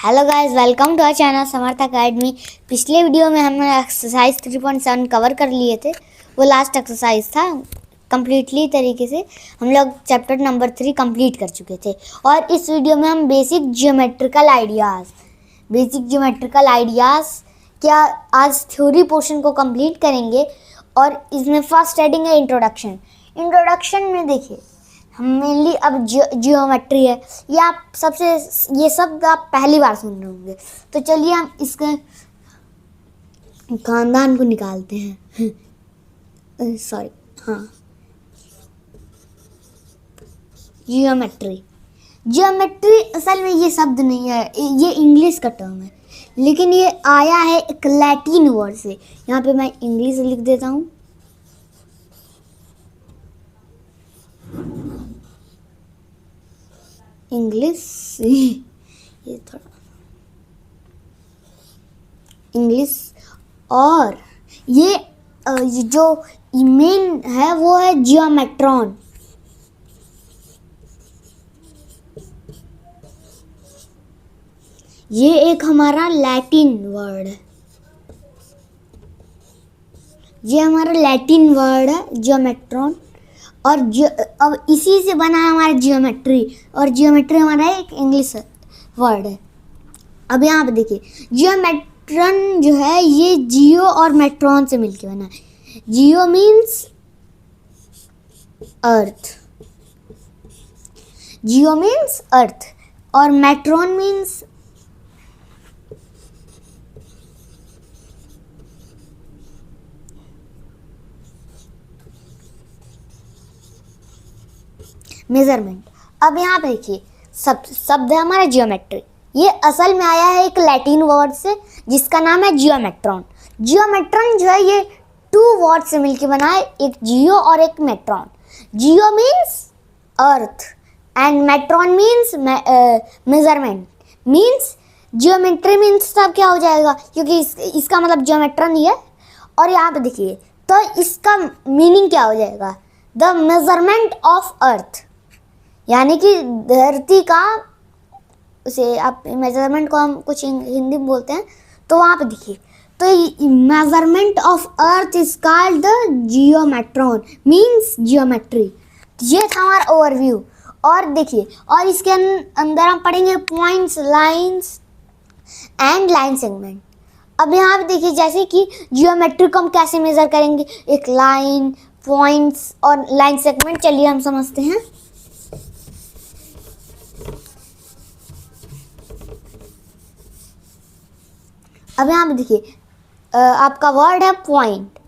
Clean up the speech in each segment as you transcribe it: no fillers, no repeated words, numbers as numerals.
Hello guys, welcome to our channel Samarth academy. पिछले video में हमने एक्सरसाइज 3.7 कवर कर लिए थे। वो लास्ट एक्सरसाइज था। कम्प्लीटली तरीके से हम लोग चैप्टर नंबर 3 कंप्लीट कर चुके थे। और इस वीडियो में हम बेसिक ज्योमेट्रिकल आइडियाज़ क्या आज थ्योरी पोर्शन को कंप्लीट करेंगे। और इसमें फर्स्ट हेडिंग है इंट्रोडक्शन में देखिए हम मेनली अब जियोमेट्री है। ये शब्द आप पहली बार सुन रहे होंगे। तो चलिए हम इसके खानदान को निकालते हैं। सॉरी, हाँ, जियोमेट्री असल में ये शब्द नहीं है, ये इंग्लिश का टर्म है, लेकिन ये आया है एक लैटिन वर्ड से। यहाँ पे मैं इंग्लिश लिख देता हूँ। ये थोड़ा इंग्लिश। और ये जो मेन है वो है जियोमेट्रॉन। ये एक हमारा लैटिन वर्ड है। जियोमेट्रॉन। और अब इसी से बना है हमारा जियोमेट्री। और जियोमेट्री हमारा एक इंग्लिश वर्ड है। अब यहाँ पे देखिए जियोमेट्रॉन जो है ये जियो और मेट्रॉन से मिलके बना है। जियो मीन्स अर्थ और मेट्रॉन मीन्स मेजरमेंट। अब यहाँ पे देखिए शब्द है हमारा जियोमेट्री। ये असल में आया है एक लैटिन वर्ड से जिसका नाम है जियोमेट्रॉन। जियोमेट्रॉन जो है ये 2 वर्ड से मिलके बना है, एक जियो और एक metron. Geo means earth and metron means measurement. Means geometry means तब क्या हो जाएगा, क्योंकि इसका मतलब जियोमेट्रॉन ही है। और यहाँ पे देखिए तो इसका मीनिंग क्या हो जाएगा, द मेजरमेंट ऑफ अर्थ, यानी कि धरती का, उसे आप मेजरमेंट को हम कुछ हिंदी में बोलते हैं। तो वहाँ पे देखिए तो measurement of earth is called the geometron means geometry. ये था हमारा ओवरव्यू। और देखिए और इसके अंदर हम पढ़ेंगे points, lines and line segment. अब यहाँ पे देखिए जैसे कि जियोमेट्री को हम कैसे मेजर करेंगे, एक लाइन, पॉइंट्स और लाइन सेगमेंट। चलिए हम समझते हैं। अब यहाँ पे देखिए आपका वर्ड है पॉइंट।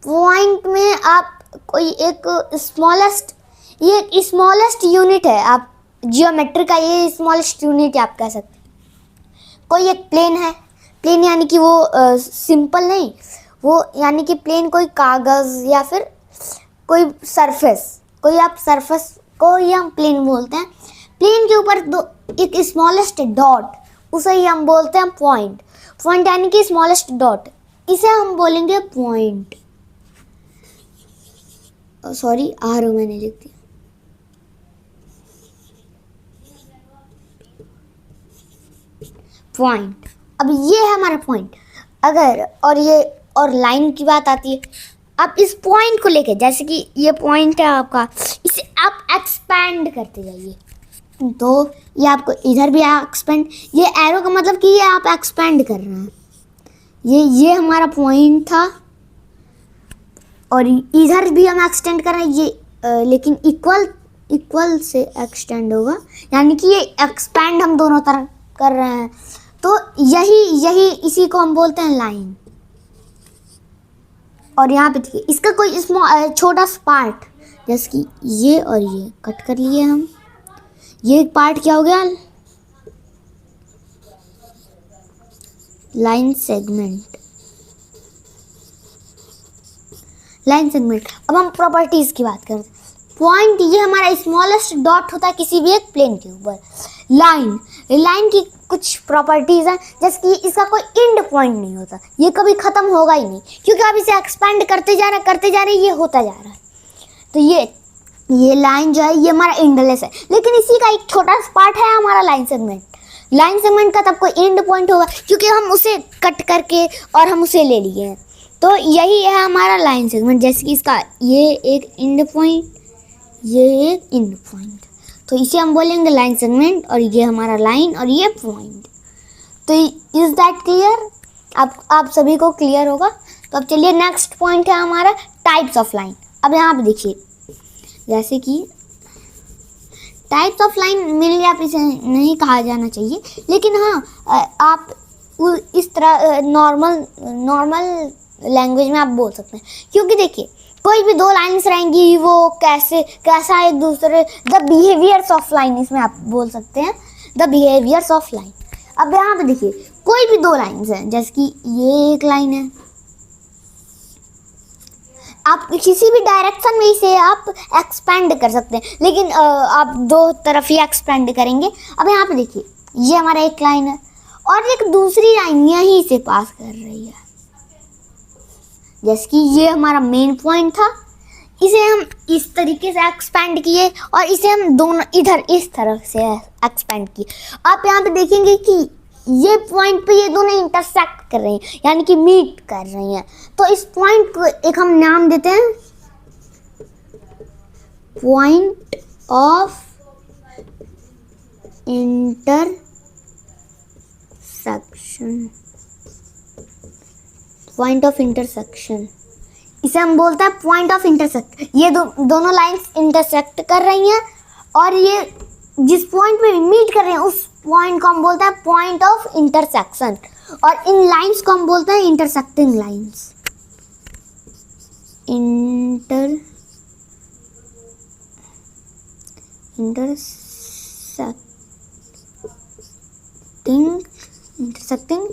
पॉइंट में आप कोई एक स्मॉलेस्ट यूनिट है। आप जियोमेट्री का ये स्मॉलेस्ट यूनिट आप कह सकते हैं। कोई एक प्लेन है, प्लेन यानी कि वो सिंपल नहीं, वो यानी कि प्लेन कोई कागज़ या फिर कोई सरफेस, आप सरफेस को ही हम प्लेन बोलते हैं। प्लेन के ऊपर एक स्मॉलेस्ट डॉट, उसे ही हम बोलते हैं पॉइंट यानी कि स्मॉलेस्ट डॉट, इसे हम बोलेंगे पॉइंट। सॉरी, मैंने लिख दिया। पॉइंट। अब ये है हमारा पॉइंट। और लाइन की बात आती है। अब इस पॉइंट को लेके, जैसे कि ये पॉइंट है आपका, इसे आप एक्सपैंड करते जाइए। तो ये आपको इधर भी एक्सपेंड, ये एरो का मतलब कि ये आप एक्सपेंड कर रहे हैं। ये हमारा पॉइंट था और इधर भी हम एक्सटेंड कर रहे हैं। ये लेकिन इक्वल से एक्सटेंड होगा, यानी कि ये एक्सपेंड हम दोनों तरफ कर रहे हैं। तो यही इसी को हम बोलते हैं लाइन। और यहाँ पे देखिए इसका कोई छोटा सा पार्ट, जैसे कि ये और ये कट कर लिए हम। ये एक पार्ट क्या हो गया, लाइन सेगमेंट। अब हम प्रॉपर्टीज की बात करते हैं। पॉइंट ये हमारा स्मॉलेस्ट डॉट होता है किसी भी एक प्लेन के ऊपर। लाइन की कुछ प्रॉपर्टीज हैं, जैसे कि इसका कोई एंड पॉइंट नहीं होता, ये कभी ख़त्म होगा ही नहीं, क्योंकि आप इसे एक्सपेंड करते जा रहे ये होता जा रहा है। तो ये लाइन जो है ये हमारा एंडलेस है। लेकिन इसी का एक छोटा सा पार्ट है हमारा लाइन सेगमेंट। लाइन सेगमेंट का तब कोई एंड पॉइंट होगा क्योंकि हम उसे कट करके और हम उसे ले लिए हैं। तो यही है हमारा लाइन सेगमेंट, जैसे कि इसका ये एक एंड पॉइंट, ये एक एंड पॉइंट, तो इसे हम बोलेंगे लाइन सेगमेंट, और ये हमारा लाइन और ये पॉइंट। तो इज दैट क्लियर? आप सभी को क्लियर होगा। तो अब चलिए नेक्स्ट पॉइंट है हमारा टाइप्स ऑफ लाइन। अब यहाँ पे देखिए, जैसे कि टाइप्स ऑफ लाइन मेनली आप इसे नहीं कहा जाना चाहिए, लेकिन हाँ आप इस तरह नॉर्मल लैंग्वेज में आप बोल सकते हैं, क्योंकि देखिए कोई भी दो लाइन्स रहेंगी वो कैसा एक दूसरे, द बिहेवियर्स ऑफ लाइन इसमें आप बोल सकते हैं, द बिहेवियर्स ऑफ लाइन। अब यहाँ पे देखिए कोई भी दो लाइन्स हैं, जैसे कि ये एक लाइन है, आप किसी भी डायरेक्शन में इसे आप एक्सपेंड कर सकते हैं, लेकिन आप दो तरफ ही एक्सपेंड करेंगे। अब यहाँ पे देखिए ये हमारा एक लाइन है और एक दूसरी लाइन यहीं से पास कर रही है, जैसे कि ये हमारा मेन पॉइंट था, इसे हम इस तरीके से एक्सपेंड किए और इसे हम दोनों इधर इस तरफ से एक्सपेंड किए। आप यहाँ पे देखेंगे कि ये पॉइंट पे ये दोनों इंटरसेक्ट कर रहे हैं, यानी कि मीट कर रही हैं। तो इस पॉइंट को एक हम नाम देते हैं point of intersection, point of intersection, इसे हम बोलते हैं पॉइंट ऑफ इंटरसेक्ट। ये दोनों लाइंस इंटरसेक्ट कर रही हैं और ये जिस पॉइंट पे मीट कर रहे हैं उस पॉइंट को हम बोलते हैं पॉइंट ऑफ इंटरसेक्शन, और इन लाइंस को हम बोलते हैं इंटरसेक्टिंग लाइंस, इंटरसेक्टिंग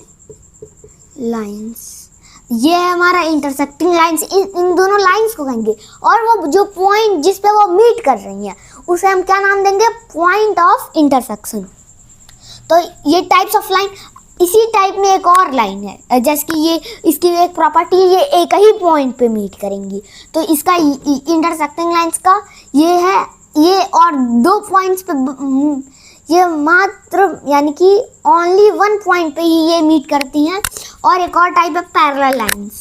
लाइंस। ये है हमारा इंटरसेक्टिंग लाइंस, इन दोनों लाइंस को कहेंगे, और वो जो पॉइंट जिस पे वो मीट कर रही हैं उसे हम क्या नाम देंगे, पॉइंट ऑफ इंटरसेक्शन। तो ये टाइप्स ऑफ लाइन, इसी टाइप में एक और लाइन है, जैसे कि ये इसकी एक प्रॉपर्टी है, ये एक ही पॉइंट पे मीट करेंगी। तो इसका इंटरसेक्टिंग लाइंस का ये है, ये और दो पॉइंट्स पे ये मात्र यानी कि ओनली वन पॉइंट पे ही ये मीट करती हैं। और एक और टाइप है पैरेलल लाइंस,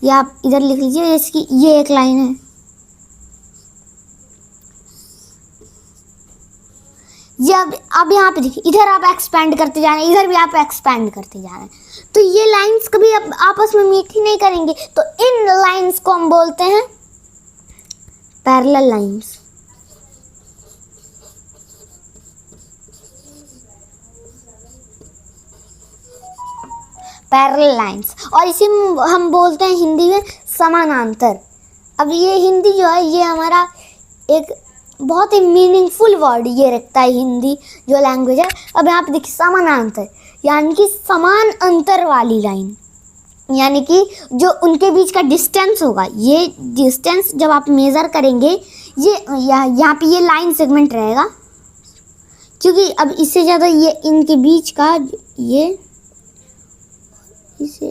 ये आप इधर लिख लीजिए, जैसे कि ये एक लाइन है, ये अब यहाँ पे देखिए, इधर आप एक्सपेंड करते जा रहे हैं, इधर भी आप एक्सपेंड करते जा रहे हैं, तो ये लाइंस कभी अब आपस में मीट ही नहीं करेंगे। तो इन लाइंस को हम बोलते हैं पैरेलल लाइंस। पैरेलल लाइंस, और इसे हम बोलते हैं हिंदी में समानांतर। अब ये हिंदी जो है ये हमारा एक बहुत ही मीनिंगफुल वर्ड ये रखता है, हिंदी जो लैंग्वेज है। अब यहाँ पे देखिए समानांतर यानी कि समान अंतर वाली लाइन, यानी कि जो उनके बीच का डिस्टेंस होगा, ये डिस्टेंस जब आप मेज़र करेंगे ये यहाँ पे ये लाइन सेगमेंट रहेगा, क्योंकि अब इससे ज़्यादा ये इनके बीच का ये इसे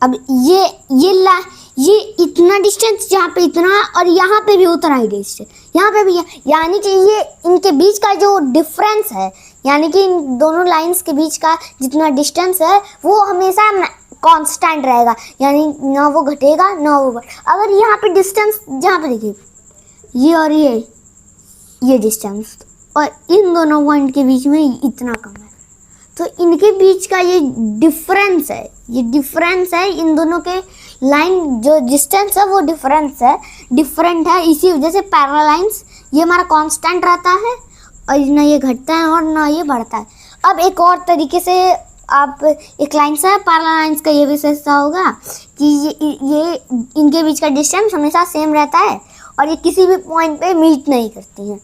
अब ये इतना डिस्टेंस, जहाँ पे इतना और यहाँ पे भी उतना ही डिस्टेंस, यहाँ पे भी, यानी कि ये इनके बीच का जो डिफरेंस है, यानी कि इन दोनों लाइंस के बीच का जितना डिस्टेंस है वो हमेशा कांस्टेंट रहेगा, यानी ना वो घटेगा ना वो अगर यहाँ पे डिस्टेंस, जहाँ पे देखिए ये और ये डिस्टेंस और इन दोनों पॉइंट के बीच में इतना कम है, तो इनके बीच का ये डिफरेंस है, ये डिफरेंस है इन दोनों के लाइन जो डिस्टेंस है वो डिफरेंट है। इसी वजह से पैरेलल लाइंस ये हमारा कांस्टेंट रहता है और ना ये घटता है और ना ये बढ़ता है। अब एक और तरीके से आप एक लाइन से पैरेलल लाइंस का ये विशेषता होगा कि ये इनके बीच का डिस्टेंस हमेशा सेम रहता है और ये किसी भी पॉइंट पे मीट नहीं करती हैं।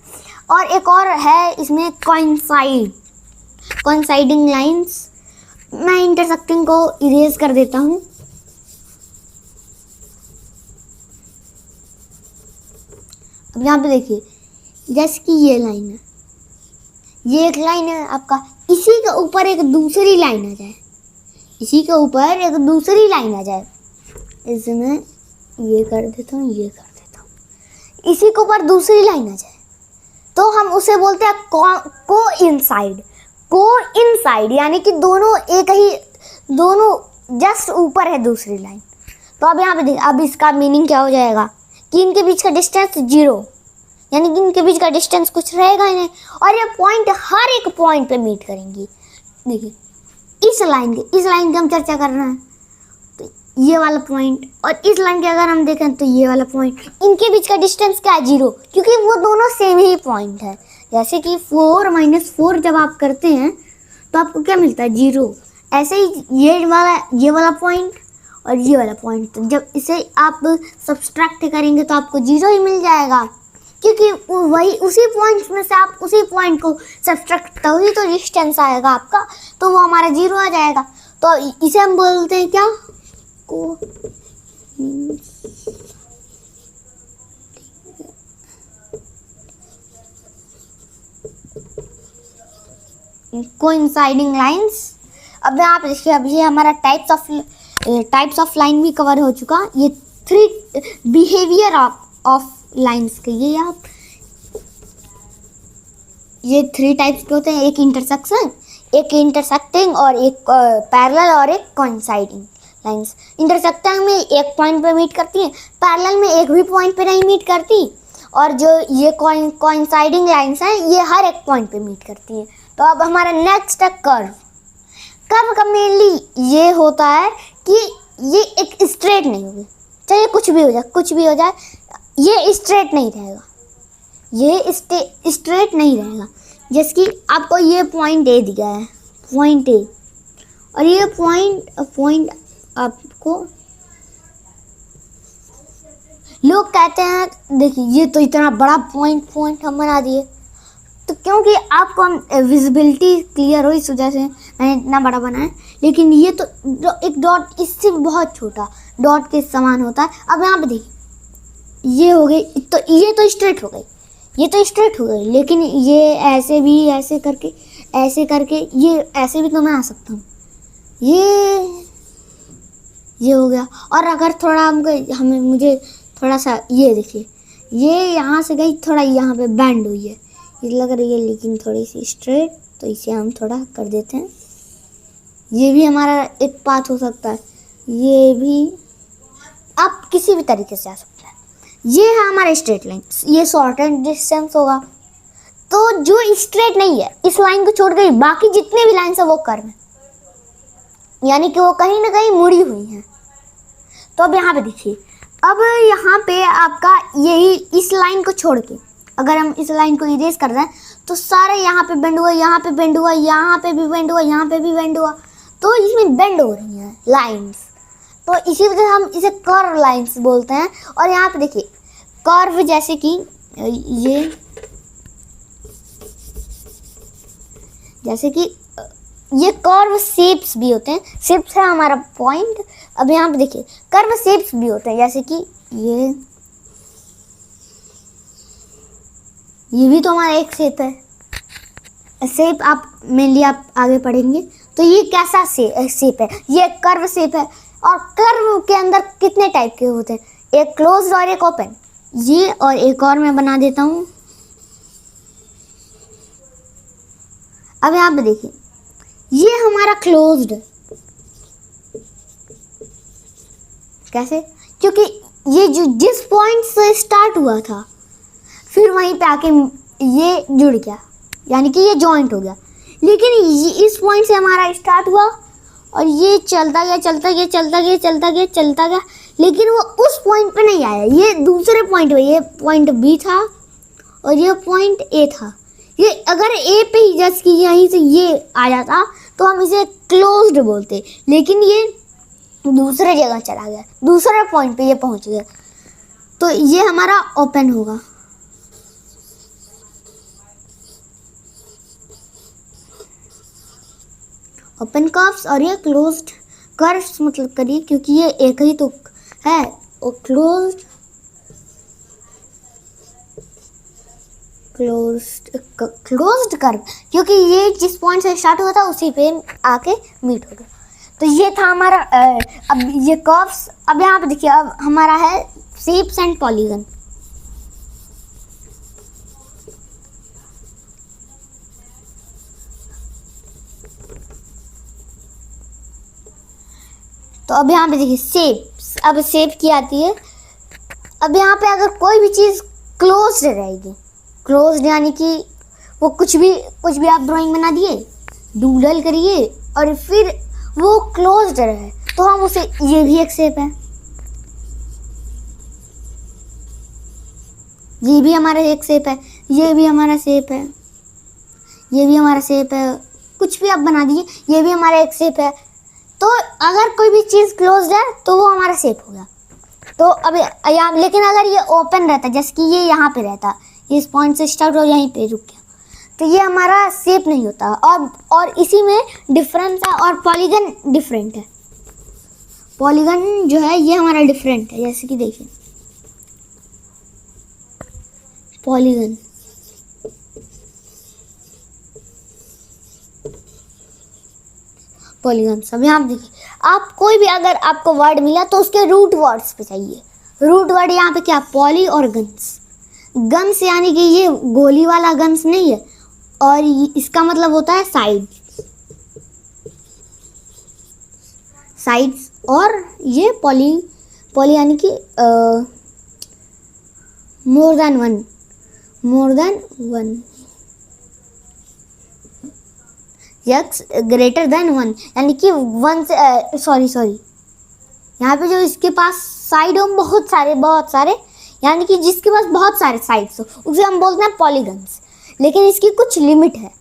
और एक और है इसमें कोइंसाइडिंग लाइंस। मैं इंटरसेक्टिंग को इरेज कर देता हूँ। अब यहाँ पे देखिए, जैसे कि ये लाइन है, ये एक लाइन है आपका, इसी के ऊपर एक दूसरी लाइन आ जाए, इसी के ऊपर एक दूसरी लाइन आ जाए, इसमें ये कर देता हूँ, ये कर देता हूँ, इसी के ऊपर दूसरी लाइन आ जाए तो हम उसे बोलते हैं कोइंसाइड। कोइंसाइड यानी कि दोनों एक ही, दोनों जस्ट ऊपर है दूसरी लाइन। तो अब यहाँ पे देखिए, अब इसका मीनिंग क्या हो जाएगा कि इनके बीच का डिस्टेंस 0, यानी कि इनके बीच का डिस्टेंस कुछ रहेगा ही नहीं, और ये पॉइंट हर एक पॉइंट पे मीट करेंगी। देखिए इस लाइन की हम चर्चा कर रहे हैं, तो ये वाला पॉइंट, और इस लाइन के अगर हम देखें तो ये वाला पॉइंट, इनके बीच का डिस्टेंस क्या है? 0, क्योंकि वो दोनों सेम ही पॉइंट है। जैसे कि 4 - 4 जब आप करते हैं तो आपको क्या मिलता है? 0। ऐसे ही ये वाला पॉइंट और ये वाला पॉइंट, तो जब इसे आप सब्सट्रैक्ट करेंगे तो आपको 0 ही मिल जाएगा, क्योंकि वही उसी पॉइंट में से आप उसी पॉइंट को सब्सट्रैक्ट तभी तो डिस्टेंस आएगा आपका, तो वो हमारा 0 आ जाएगा। तो इसे हम बोलते हैं क्या? Coinciding lines. अब यहाँ पे देखिए, अब ये हमारा टाइप्स ऑफ लाइन भी कवर हो चुका। ये 3 बिहेवियर ऑफ लाइंस के ये 3 टाइप्स के होते हैं। एक इंटरसेक्शन, एक इंटरसेक्टिंग, और एक पैरेलल, और एक कोइंसाइडिंग लाइंस। इंटरसेक्टिंग में एक पॉइंट पे मीट करती है, पैरेलल में एक भी पॉइंट पे नहीं मीट करती, और जो ये कोइंसाइडिंग लाइंस हैं ये हर एक पॉइंट पे मीट करती हैं। तो अब हमारा नेक्स्ट है कर्व। कर्व का मेनली ये होता है कि ये एक स्ट्रेट नहीं होगी, चाहे कुछ भी हो जाए, ये स्ट्रेट नहीं रहेगा, ये स्ट्रेट नहीं रहेगा। जैसे कि आपको ये पॉइंट ए दिया है, पॉइंट ए, और ये पॉइंट आपको लोग कहते हैं, देखिए ये तो इतना बड़ा पॉइंट हम बना दिए, तो क्योंकि आपको विजिबिलिटी क्लियर हो इस वजह से मैंने इतना बड़ा बनाया। लेकिन ये तो एक डॉट इससे बहुत छोटा डॉट के समान होता है। अब यहाँ पे देखिए ये हो गई, तो ये तो स्ट्रेट हो गई, लेकिन ये ऐसे करके ये ऐसे भी तो मैं आ सकता हूँ। ये हो गया। और अगर थोड़ा मुझे थोड़ा सा ये देखिए, ये यहाँ से गई, थोड़ा यहाँ पे बैंड हुई है, ये लग रही है लेकिन थोड़ी सी स्ट्रेट, तो इसे हम थोड़ा कर देते हैं। ये भी हमारा एक पाथ हो सकता है, ये भी आप किसी भी तरीके से आ सकते हैं। ये है हमारा स्ट्रेट लाइन, ये शॉर्टेड डिस्टेंस होगा। तो जो स्ट्रेट नहीं है, इस लाइन को छोड़ कर बाकी जितने भी लाइन है वो कर्व है, यानी कि वो कहीं ना कहीं मुड़ी हुई है। तो अब यहाँ पे देखिए, अब यहाँ पे आपका यही इस लाइन को छोड़ के अगर हम इस लाइन को इरेज कर रहे हैं तो सारे यहाँ पे बेंड हुआ, यहाँ पे बेंड हुआ, यहाँ पे भी बेंड हुआ, यहाँ पे भी बेंड हुआ, तो इसमें बेंड हो रही हैं लाइंस। तो इसी वजह से हम इसे कर्व लाइंस बोलते हैं। और यहाँ पे देखिए कर्व, जैसे कि ये कर्व शेप्स भी होते हैं। शेप्स है हमारा पॉइंट। अब यहाँ पे देखिए कर्व शेप्स भी होते हैं, जैसे कि ये भी तो हमारा एक शेप है। शेप आप मेनली आप आगे पढ़ेंगे। तो ये कैसा शेप है? ये कर्व शेप है। और कर्व के अंदर कितने टाइप के होते हैं? एक क्लोज्ड और एक ओपन। ये और एक और मैं बना देता हूँ। अब यहाँ पे देखिए, ये हमारा क्लोज्ड। कैसे? क्योंकि ये जो जिस पॉइंट से स्टार्ट हुआ था फिर वहीं पे आके ये जुड़ गया, यानी कि ये जॉइंट हो गया। लेकिन इस पॉइंट से हमारा स्टार्ट हुआ और ये चलता गया, लेकिन वो उस पॉइंट पे नहीं आया, ये दूसरे पॉइंट पे, ये पॉइंट बी था और ये पॉइंट ए था। ये अगर ए पे ही जस्ट कि यहीं से ये आ जाता तो हम इसे क्लोज्ड बोलते, लेकिन ये दूसरे जगह चला गया, दूसरे पॉइंट पे ये पहुंच गया, तो ये हमारा ओपन होगा। ओपन कर्व्स और ये क्लोज्ड कर्व्स मतलब करिए, क्योंकि ये एक ही तो है, और क्लोज्ड कर्व, क्योंकि ये जिस पॉइंट से स्टार्ट हुआ था उसी पे आके मीट हो गया। तो ये था हमारा अब ये कर्व्स। अब यहाँ पे देखिए, अब हमारा है शेप्स एंड पॉलीगन। तो अब यहाँ पे देखिए शेप, अब शेप की आती है। अब यहाँ पे अगर कोई भी चीज़ क्लोज रहेगी, क्लोज यानी कि वो कुछ भी आप ड्राइंग बना दिए, डूडल करिए और फिर वो क्लोज्ड रहे तो हम उसे, ये भी एक शेप है, ये भी हमारा एक शेप है, ये भी हमारा शेप है, ये भी हमारा शेप है, कुछ भी आप बना दीजिए, ये भी हमारा एक शेप है। तो अगर कोई भी चीज़ क्लोज्ड है तो वो हमारा शेप होगा। तो अब यहाँ, लेकिन अगर ये ओपन रहता, जैसे कि ये यहाँ पे रहता, ये इस पॉइंट से स्टार्ट हो यहीं पे रुक गया, तो ये हमारा शेप नहीं होता। और इसी में डिफरेंस है, और पॉलीगन डिफरेंट है। पॉलीगन जो है ये हमारा डिफरेंट है, जैसे कि देखिए पॉलीगन, पॉलीगन सब यहाँ देखिए। आप कोई भी अगर आपको वर्ड मिला तो उसके रूट वर्ड्स पे चाहिए। रूट वर्ड यहाँ पे क्या, पॉली और गन्स। गन्स यानी कि ये गोली वाला गन्स नहीं है, और इसका मतलब होता है साइड, साइड्स। और ये पॉली यानी कि more than one, more than one, x greater than one, यानी कि वन से सॉरी यहाँ पे जो इसके पास साइड हो बहुत सारे, यानी कि जिसके पास बहुत सारे साइड्स हो उसे हम बोलते हैं पॉलीगन्स। लेकिन इसकी कुछ लिमिट है,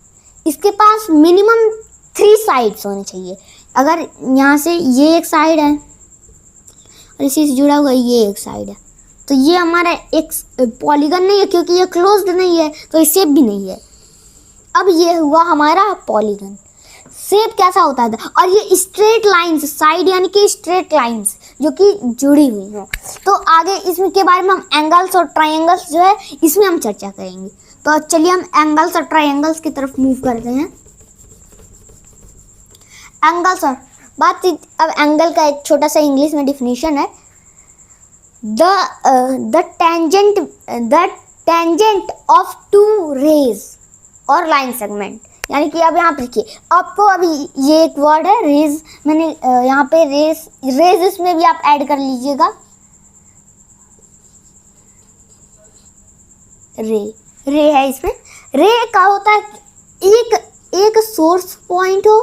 इसके पास मिनिमम 3 साइड्स होने चाहिए। अगर यहाँ से ये एक साइड है और इसी से जुड़ा हुआ ये एक साइड है, तो ये हमारा एक पॉलीगन नहीं है, क्योंकि ये क्लोज्ड नहीं है तो ये शेप भी नहीं है। अब ये हुआ हमारा पॉलीगन। शेप कैसा होता है, और ये स्ट्रेट लाइंस, साइड यानी कि स्ट्रेट लाइंस जो कि जुड़ी हुई हो। तो आगे इसमें के बारे में हम एंगल्स और ट्रायंगल्स जो है इसमें हम चर्चा करेंगे। तो चलिए हम एंगल्स और ट्रायंगल्स की तरफ मूव करते हैं। एंगल्स और बात, अब एंगल का एक छोटा सा इंग्लिश में डिफिनीशन है, द टेंजेंट ऑफ 2 रेज और लाइन सेगमेंट। यानी कि अब यहाँ पे देखिए, आपको अभी ये एक वर्ड है रेज, मैंने यहाँ पे रेज इसमें भी आप ऐड कर लीजिएगा, रे है इसमें। रे का होता है एक सोर्स पॉइंट हो,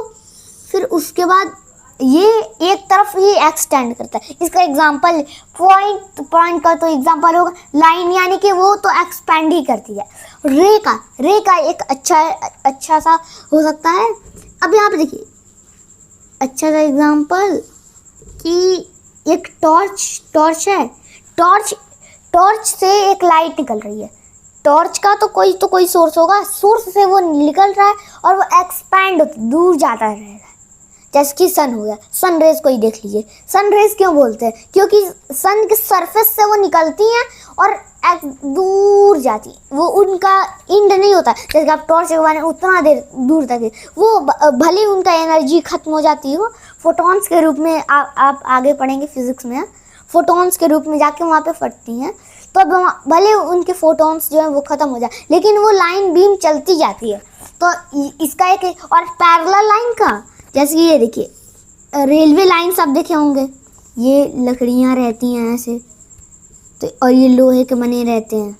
फिर उसके बाद ये एक तरफ ही एक्सटेंड करता है। इसका एग्जांपल पॉइंट का तो एग्जांपल होगा लाइन, यानी कि वो तो एक्सपेंड ही करती है। रे का एक अच्छा सा हो सकता है। अब यहाँ पे देखिए अच्छा सा एग्जांपल कि एक टॉर्च है, टॉर्च से एक लाइट निकल रही है। टॉर्च का तो कोई सोर्स होगा, सोर्स से वो निकल रहा है और वो एक्सपैंड दूर जाता रहेगा। जैसे कि सन हो गया, सन रेज को ही देख लीजिए। सन रेज क्यों बोलते हैं, क्योंकि सन के सरफेस से वो निकलती हैं और दूर जाती, वो उनका एंड नहीं होता। जैसे आप टॉर्च लगवाने उतना देर दूर तक है, वो भले उनका एनर्जी खत्म हो जाती हो, फोटॉन्स के रूप में आप आगे पढ़ेंगे फिजिक्स में, फोटॉन्स के रूप में जाके वहाँ पे फटती हैं। तो अब भले उनके फोटॉन्स जो है वो ख़त्म हो जाए, लेकिन वो लाइन बीम चलती जाती है। तो इसका एक और पैरेलल लाइन का, जैसे कि ये देखिए रेलवे लाइन्स आप देखे होंगे, ये लकड़ियाँ रहती हैं ऐसे, तो और ये लोहे के बने रहते हैं,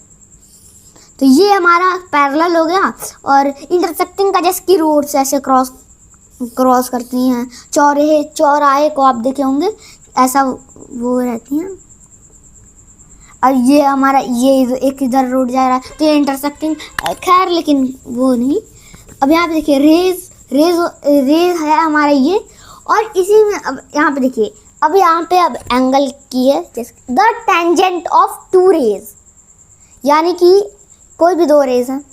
तो ये हमारा पैरेलल हो गया। और इंटरसेक्टिंग का, जैसे कि रोड्स ऐसे क्रॉस करती हैं, चौराहे को आप देखे होंगे ऐसा वो रहती हैं। और ये हमारा ये एक इधर रोड जा रहा है तो ये इंटरसेक्टिंग, खैर लेकिन वो नहीं। अब यहाँ पे देखिए रेज है हमारा ये, और इसी में अब यहाँ पे देखिए, अब यहाँ पे अब एंगल की है, जैसे द टेंजेंट ऑफ 2 रेज, यानी कि कोई भी 2 रेज हैं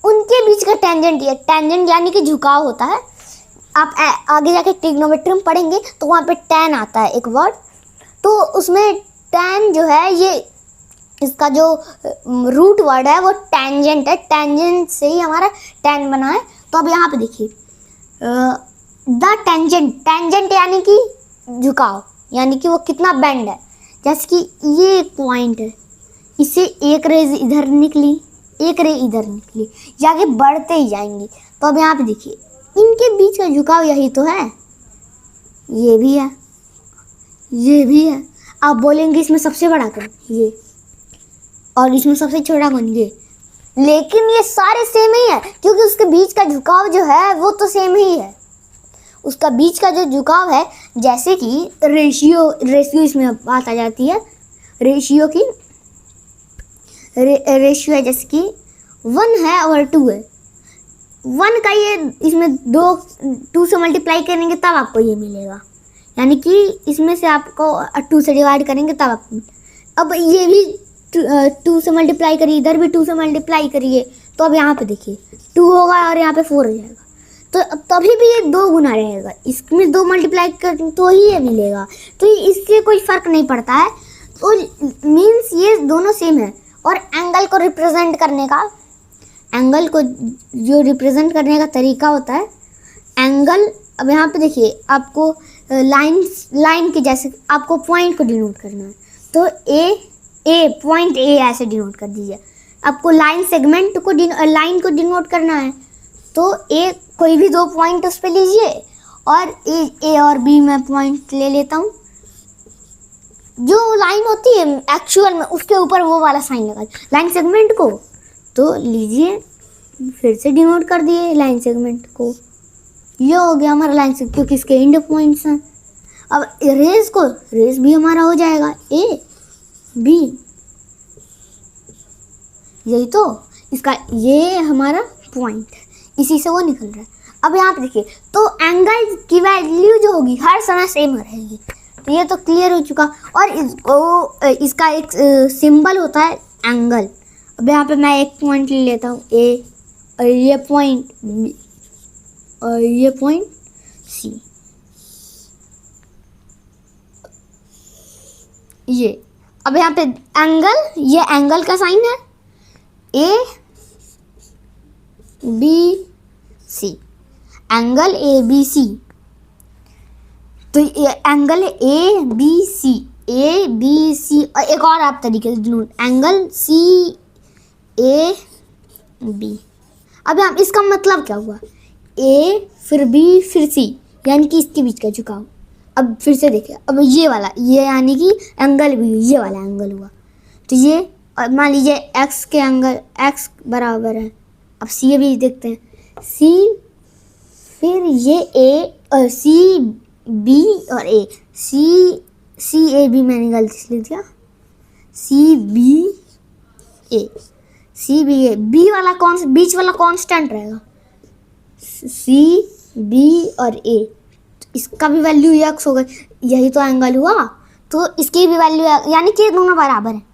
उनके बीच का टेंजेंट, ये टेंजेंट यानी कि झुकाव होता है। आप आगे जाके ट्रिग्नोमेट्री में पढ़ेंगे तो वहाँ पे टैन आता है एक वर्ड, तो उसमें टैन जो है ये इसका जो रूट वर्ड है वो टेंजेंट है, टेंजेंट से ही हमारा टैन बना है। तो अब यहाँ पे देखिए द टेंजेंट यानी कि झुकाव, यानी कि वो कितना बेंड है। जैसे कि ये एक पॉइंट है, इससे एक रेज इधर निकली, एक रे इधर निकली, ये आगे बढ़ते ही जाएंगी। तो अब यहाँ पे देखिए इनके बीच का झुकाव यही तो है, ये भी है, ये भी है। आप बोलेंगे इसमें सबसे बड़ा कौन, ये, और इसमें सबसे छोटा कौन, ये, लेकिन ये सारे सेम ही है क्योंकि उसके बीच का झुकाव जो है वो तो सेम ही है। उसका बीच का जो झुकाव है, जैसे कि रेशियो इसमें बात आ जाती है, रेशियो की रेशियो है, जैसे कि 1 है और 2 है। 1 का ये इसमें 2 से मल्टीप्लाई करेंगे तब आपको ये मिलेगा, यानी कि इसमें से आपको 2 से डिवाइड करेंगे तब आपको। अब ये भी 2 से मल्टीप्लाई करिए, इधर भी 2 से मल्टीप्लाई करिए, तो अब यहाँ पे देखिए 2 होगा और यहाँ पे 4 हो जाएगा, तो तभी भी ये 2 गुना रहेगा। इसमें 2 मल्टीप्लाई कर तो ही ये मिलेगा, तो इससे कोई फ़र्क नहीं पड़ता है। तो मीन्स ये दोनों सेम है। और एंगल को रिप्रेजेंट करने का, एंगल को जो रिप्रेजेंट करने का तरीका होता है, एंगल, अब यहाँ पे देखिए आपको लाइन के जैसे आपको पॉइंट को डिनोट करना है, तो पॉइंट ए ऐसे डिनोट कर दीजिए। आपको लाइन सेगमेंट को लाइन को डिनोट करना है, तो ए कोई भी 2 पॉइंट उस पर लीजिए, और ए और बी में पॉइंट ले लेता हूँ। जो लाइन होती है एक्चुअल में उसके ऊपर वो वाला साइन लगा लाइन सेगमेंट को, तो लीजिए फिर से डिनोट कर दिए लाइन सेगमेंट को। ये हो गया हमारा लाइन सेगमेंट, क्योंकि इसके एंड पॉइंट्स हैं। अब रेस भी हमारा हो जाएगा ए बी, यही तो इसका, ये हमारा पॉइंट है, इसी से वो निकल रहा है। अब यहाँ पे देखिए, तो एंगल की वैल्यू जो होगी हर समय सेम रहेगी, तो ये तो क्लियर हो चुका। और इसका एक सिंबल होता है एंगल। अब यहाँ पे मैं एक पॉइंट ले लेता हूँ ए, और ये पॉइंट बी, और ये पॉइंट सी। ये अब यहाँ पे एंगल, ये एंगल का साइन है A B C, angle A B C. तो ये angle A B C, A B C. और एक और आप तरीके से एंगल सी ए बी। अब यहाँ इसका मतलब क्या हुआ, ए फिर बी फिर सी, यानी कि इसके बीच का झुकाव। अब फिर से देखिए, अब ये वाला, ये यानी कि एंगल भी, ये वाला एंगल हुआ। तो ये मान लीजिए एक्स के एंगल, एक्स बराबर है, अब सी भी देखते हैं, सी, फिर ये ए और सी बी और ए, सी ए बी, मैंने गलती से लिख दिया, सी बी ए, सी बी ए, बी वाला बीच वाला कांस्टेंट रहेगा, सी बी और ए, इसका भी वैल्यू एक्स होगा, यही तो एंगल हुआ, तो इसकी भी वैल्यू, यानी कि दोनों बराबर है।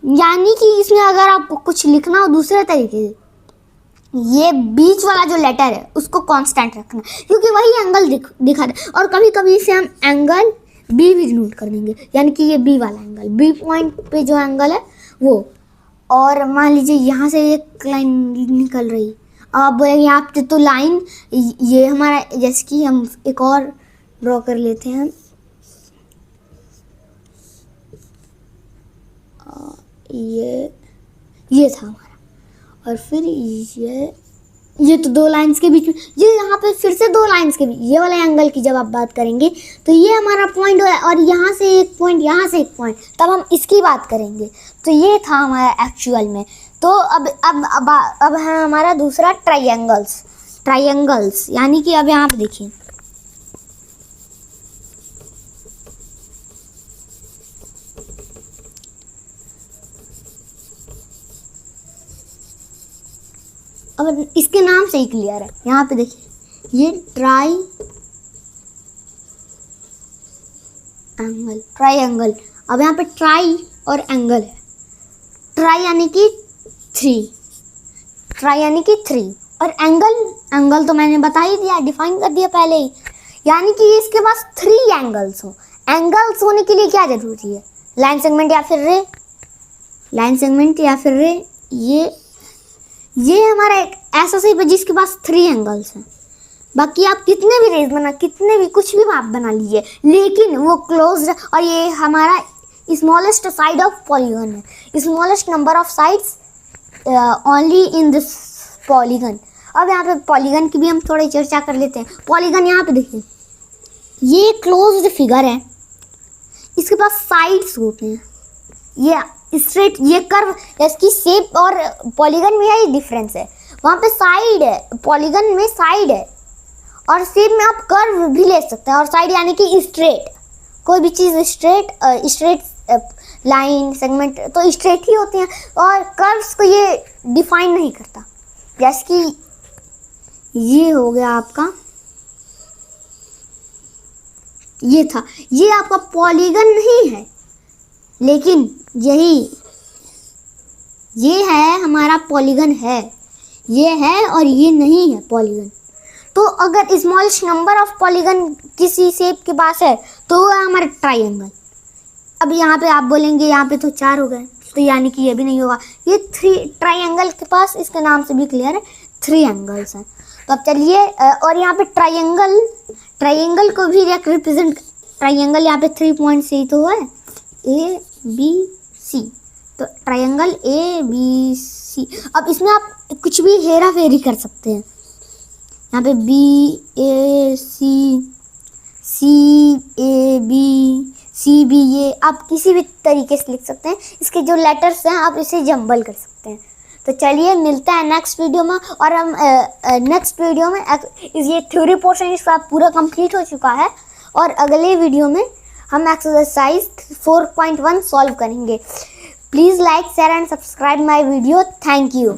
यानी कि इसमें अगर आपको कुछ लिखना हो दूसरे तरीके से, ये बीच वाला जो लेटर है उसको कांस्टेंट रखना, क्योंकि वही एंगल दिखा दे। और कभी कभी इसे हम एंगल बी भी नोट कर देंगे, यानी कि ये बी वाला एंगल, बी पॉइंट पे जो एंगल है वो। और मान लीजिए यहाँ से एक लाइन निकल रही, अब बोलेंगे यहाँ पे तो लाइन, ये हमारा, जैसे कि हम एक और ड्रॉ कर लेते हैं, ये था हमारा, और फिर ये तो 2 लाइंस के बीच में, ये यहाँ पे फिर से 2 लाइंस के बीच, ये वाला एंगल की जब आप बात करेंगे तो ये हमारा पॉइंट है, और यहाँ से एक पॉइंट, यहाँ से एक पॉइंट, तब हम इसकी बात करेंगे। तो ये था हमारा एक्चुअल में। तो अब है हमारा दूसरा ट्राइंगल्स, यानी कि अब यहाँ पे देखिए, अब इसके नाम से ही क्लियर है। यहाँ पे देखिए, ये ट्राइंगल। अब यहाँ पे ट्राई और एंगल है। ट्राई यानी कि 3, और एंगल तो मैंने बता ही दिया, डिफाइन कर दिया पहले ही, यानी कि इसके पास 3 एंगल्स हो। एंगल्स होने के लिए क्या जरूरी है, लाइन सेगमेंट या फिर रे। ये हमारा एक ऐसा शेप है जिसके पास 3 एंगल्स हैं। बाकी आप कितने भी रेज बना, कितने भी कुछ भी माप बना लीजिए, लेकिन वो क्लोज्ड। और ये हमारा स्मॉलेस्ट साइड ऑफ पॉलीगन है, smallest number of sides only in this polygon. अब यहाँ पे पॉलीगन की भी हम थोड़ी चर्चा कर लेते हैं। पॉलीगन यहाँ पे देखिए, ये क्लोज्ड फिगर है, इसके पास साइड्स होते हैं, ये स्ट्रेट, ये कर्व, इसकी शेप और पॉलीगन में यही डिफरेंस है। वहाँ पे साइड है, पॉलीगन में साइड है, और शेप में आप कर्व भी ले सकते हैं। और साइड यानी कि स्ट्रेट, कोई भी चीज़ स्ट्रेट लाइन सेगमेंट तो स्ट्रेट ही होती हैं, और कर्व्स को ये डिफाइन नहीं करता। जैसे कि ये हो गया आपका, ये था, ये आपका पॉलीगन नहीं है, लेकिन ये है हमारा पॉलीगन है, ये है और ये नहीं है पॉलीगन। तो अगर स्मॉलेस्ट नंबर ऑफ पॉलीगन किसी शेप के पास है तो वो है हमारा ट्राइंगल। अब यहाँ पे आप बोलेंगे यहाँ पे तो 4 हो गए, तो यानी कि ये भी नहीं होगा। ये 3 ट्राइंगल के पास, इसके नाम से भी क्लियर है, 3 एंगल्स हैं। तो अब चलिए, और यहाँ पे ट्राइंगल को भी रिप्रेजेंट, ट्राइंगल यहाँ पे 3 पॉइंट से ही तो है, A B C, तो ट्राइंगल A B C। अब इसमें आप कुछ भी हेरा फेरी कर सकते हैं। यहाँ पे B A C A B C B, ये आप किसी भी तरीके से लिख सकते हैं। इसके जो लेटर्स हैं आप इसे जंबल कर सकते हैं। तो चलिए मिलते हैं नेक्स्ट वीडियो में, और हम नेक्स्ट वीडियो में ये थ्योरी पोर्शन इसका पूरा कंप्लीट हो चुका है, और अगले वीडियो में हम एक्सरसाइज 4.1 सॉल्व करेंगे। Please like share and subscribe my video. Thank you.